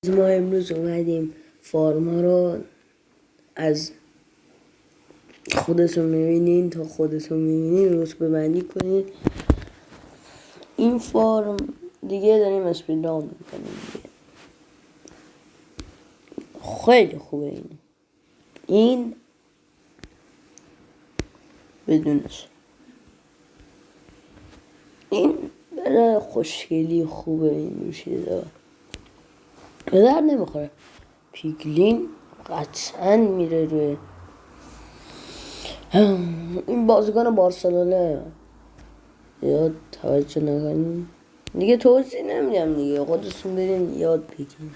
ما امروز اومدیم فارما رو از خودتون میبینین تا خودتون میبینین رتبه بندی کنین. این فارم دیگه داریم اسپیدران میکنیم دیگه. خیلی خوبه این بدونش. این برای خوشگلی خوبه. این چیزا به در نمیخوره. پیگلین قطعا میره روی این بازیکن بارسلونه. یاد توجه نکنیم دیگه، توضیح نمیدم دیگه، خودتون برین یاد بگیرین.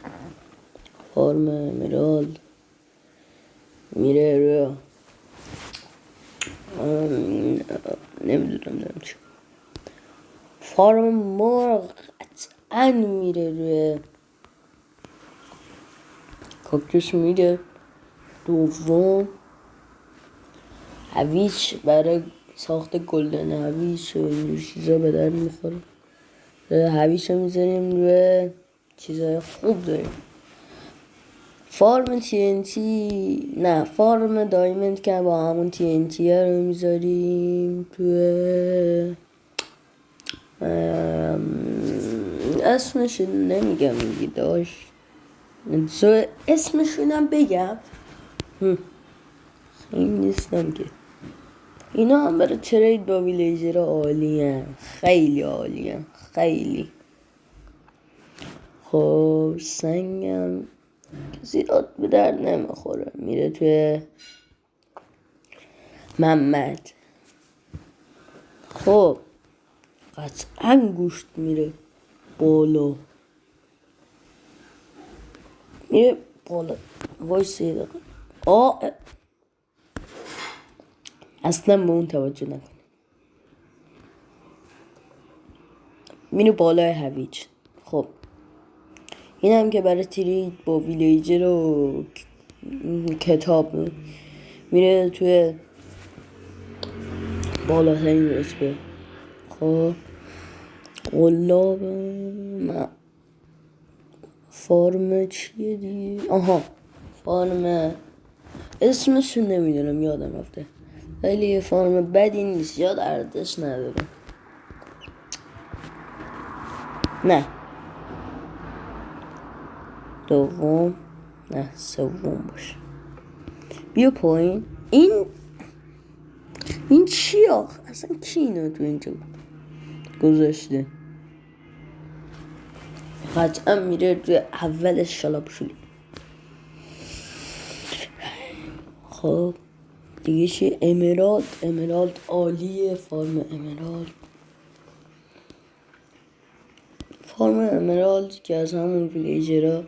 فارم امرالد میره روی نمیدونم چی. فارم مرغ قطعا میره روی کاکتوس میره دوم. هویچ برای ساخت گلدن هویچ و اینجور چیزا به در میخوره. هویچ رو میذاریم روی چیزای خوب داریم. فارم TNT نه، فارم دایموند که با همون TNT رو میذاریم توی اسمش نمیگم دیگه، داشت اسمشونم بگم این نیستم که. اینا هم برای ترید با ویلیجر عالی هن. خیلی عالی هن. خیلی خب. سنگم زیاد به در نمیخوره، میره توی محمد. خب قطعا گوشت میره بالا. میره بالا. وایس یه دقیقه. اصلا به اون توجه نکن. میره بالای هویج. خب این هم که برای ترید با ویلیجر و کتاب میره توی بالاترین رتبه. خب قلاب فارم چیه دیگه؟ فارم اسمشو نمیدونم، یادم رفته، ولی یه فارم بدی نیست، یاد ارزش نداره. نه دوم، نه سوم باشه. بیا پایین. این چی آخه؟ اصلا کی اینو تو اینجا گذاشته؟ قطعا میره توی اول شلاب شولی. خب دیگه چی؟ امرالد عالیه. فارم امرالد که از همون ویلیجرها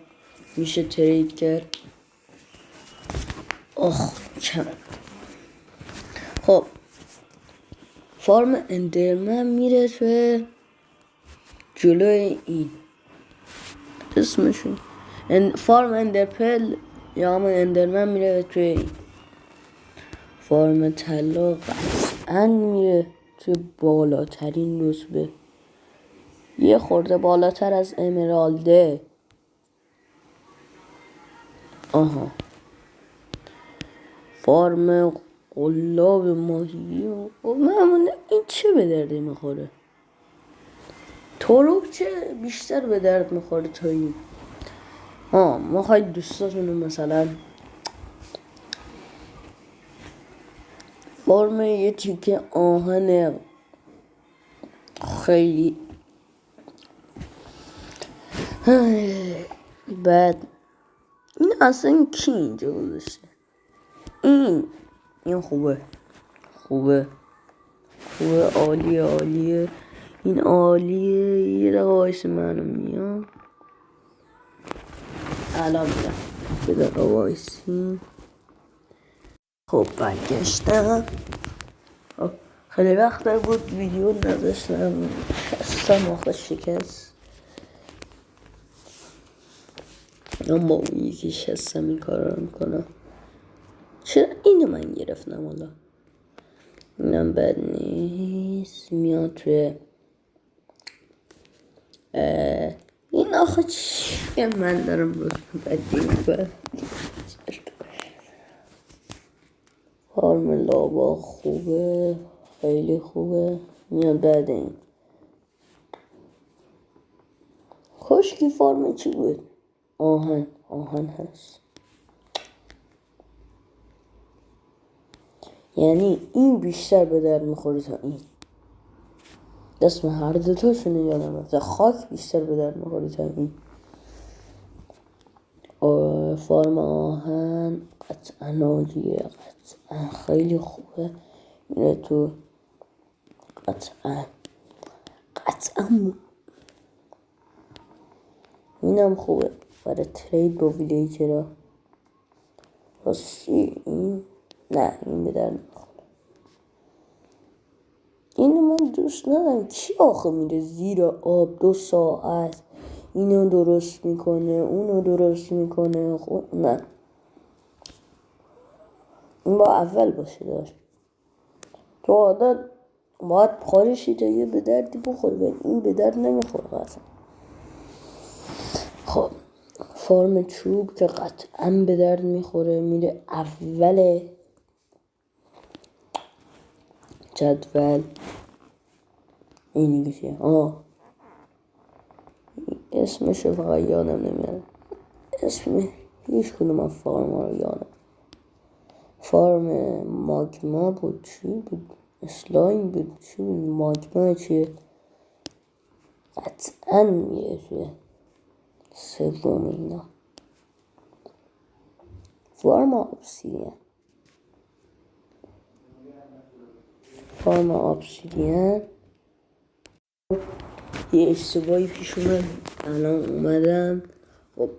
میشه ترید کرد. خب فارم اندرمن میره توی جلوی این اسمشون فارم اندرپل یا همون اندرمن میره توی این. فارم طلا قطعا میره توی بالاترین رتبه، یه خورده بالاتر از امرالده. فارم قلاب ماهی معمولا این چه به درد میخوره؟ تروب چه بیشتر به درد میخوره تا این. میخوای دوستاتونو مثلا فارم یه تیکه آهن خیلی بعد این اصلا کی اینجا گذاشته؟ این خوبه عالیه. این عالیه. یه دقیقه وایس منو میام الان میرم. یه دقیقه وایسی. خب برگشتم. خیلی وقت بود ویدیو نداشتم، شستم آخه شکست. اما اون یکی شستم این کار رو میکنم. چرا اینو من گرفتم؟ حالا اینم بد نیست. میاد توی این آخه چیه من دارم رسم بدی کنم. فارم لابا خوبه، خیلی خوبه. میاد بعد این کشکی فارم چی بود؟ آهن هست. یعنی این بیشتر به درد میخوره تا این. اسم هر دوتاشونه یادم رفته. خاک بیشتر به درد میخوره تا این. فارم آهن قطعا عالیه، قطعا خیلی خوبه. میره تو قطعا اینم خوبه برای ترید با ویلیجرها. راستی این نه، این به درد نمیخوره. اینو من دوست ندارم. کی آخه میره زیر آب 2 ساعت اینو درست میکنه اونو درست میکنه؟ خب نه، این با اول باشه داشت. تو عادت باید خارشی تا یه به دردی بخوره و این به درد نمیخوره اصلا. خب فارم چوب که قطعا به درد میخوره، میره اول جدول. اینی که اسمشو فقط یادم نمیاد. اسم هیچ کدوم از فارم ها رو یادم. فارم ماگما بود، چی بود؟ اسلایم بود، چی بود؟ ماگما چیه؟ قطعا میره توی سوم اینا. فارم ابسیدین یه اشتباهی پیش اومد، الان اومدم. خب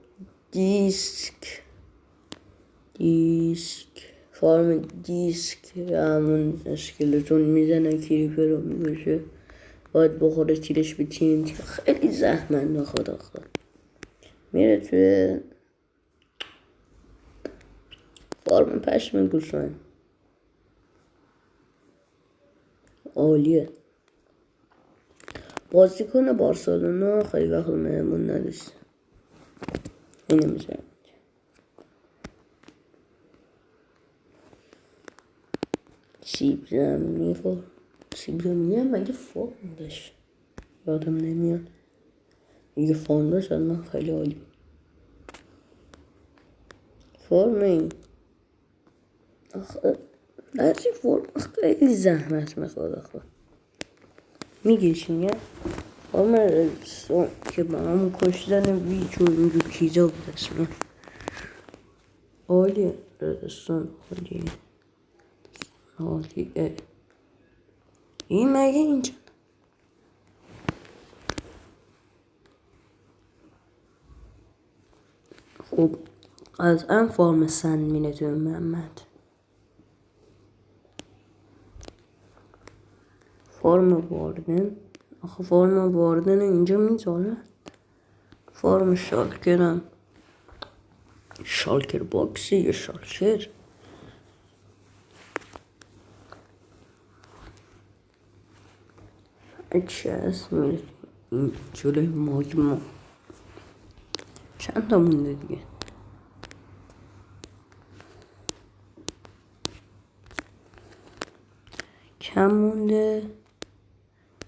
فارم دیسک همون اسکلتون میزنه، کریپر رو میگوشه، باید بخوره تیرش به تیم. خیلی زحمت نخواد آخه. میره توی فارم پشم گوسفند. عالیه. بازیکن بارسلونا خیلی وقت مهمون نداشته. اینو میزنم. سیب زمینی هم مگه فارم داشت؟ یادم نمیاد. اگه فارم داشت من خیلی عالی. فارم این آخه بعضی فارم خیلی زحمت میخواد آخه. میگه چی میگه؟ فارم رزستون که با همون کشتن ویچ و اینجور چیزا بود اسمه. عالیه رزستون، عالیه. این مگه اینجا خب از ان فارم سند مینه توی محمد. فارم واردن آخه فارم واردن اینجا میذاره. فارم شالکرم، شالکر باکسی یا شالکر. چه اسمی این جلوی ماگما. چند تا مونده دیگه؟ کم مونده.